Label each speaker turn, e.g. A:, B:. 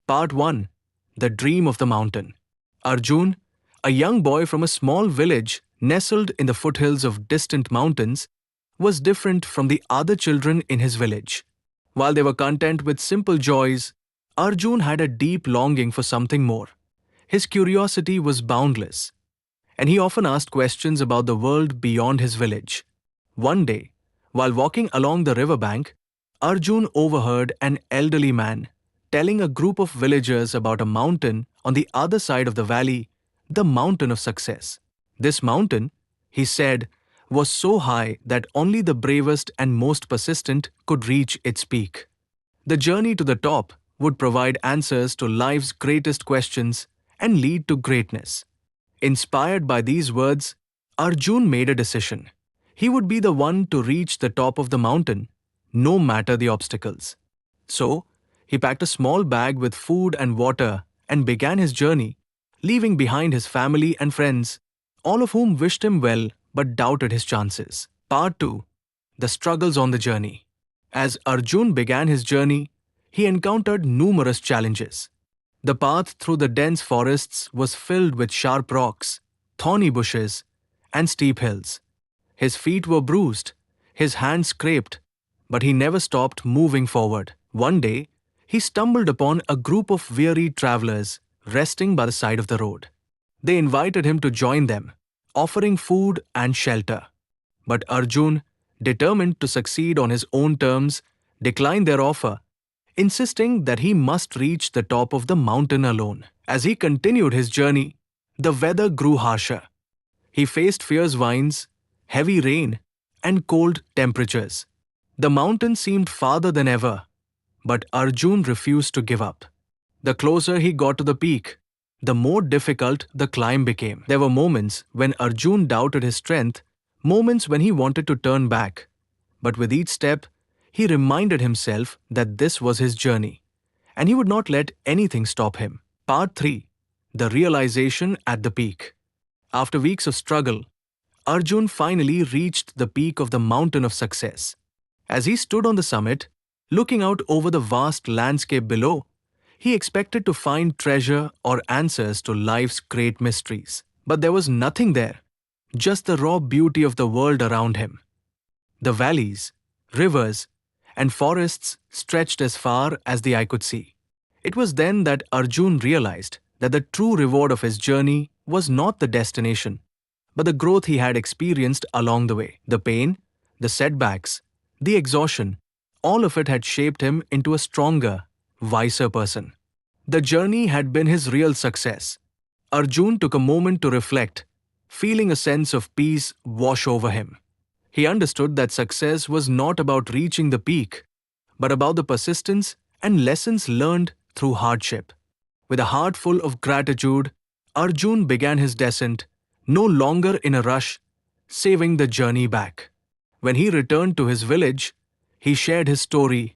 A: Part 1. The Dream of the Mountain. Arjun, a young boy from a small village nestled in the foothills of distant mountains, was different from the other children in his village. While they were content with simple joys, Arjun had a deep longing for something more. His curiosity was boundless, and he often asked questions about the world beyond his village. One day, while walking along the riverbank, Arjun overheard an elderly man telling a group of villagers about a mountain on the other side of the valley, the mountain of success. This mountain, he said, was so high that only the bravest and most persistent could reach its peak. The journey to the top would provide answers to life's greatest questions and lead to greatness. Inspired by these words, Arjun made a decision. He would be the one to reach the top of the mountain, no matter the obstacles. So, he packed a small bag with food and water and began his journey, leaving behind his family and friends, all of whom wished him well but doubted his chances. Part 2. The Struggles on the Journey. As Arjun began his journey, he encountered numerous challenges. The path through the dense forests was filled with sharp rocks, thorny bushes, and steep hills. His feet were bruised, his hands scraped, but he never stopped moving forward. One day, he stumbled upon a group of weary travelers resting by the side of the road. They invited him to join them, offering food and shelter. But Arjun, determined to succeed on his own terms, declined their offer, insisting that he must reach the top of the mountain alone. As he continued his journey, the weather grew harsher. He faced fierce winds, heavy rain, and cold temperatures. The mountain seemed farther than ever, but Arjun refused to give up. The closer he got to the peak, the more difficult the climb became. There were moments when Arjun doubted his strength, moments when he wanted to turn back. But with each step, he reminded himself that this was his journey, and he would not let anything stop him. Part 3. The Realization at the Peak. After weeks of struggle, Arjun finally reached the peak of the mountain of success. As he stood on the summit, looking out over the vast landscape below, he expected to find treasure or answers to life's great mysteries. But there was nothing there, just the raw beauty of the world around him. The valleys, rivers, and forests stretched as far as the eye could see. It was then that Arjun realized that the true reward of his journey was not the destination, but the growth he had experienced along the way. The pain, the setbacks, the exhaustion, all of it had shaped him into a stronger, wiser person. The journey had been his real success. Arjun took a moment to reflect, feeling a sense of peace wash over him. He understood that success was not about reaching the peak, but about the persistence and lessons learned through hardship. With a heart full of gratitude, Arjun began his descent, no longer in a rush, saving the journey back. When he returned to his village, he shared his story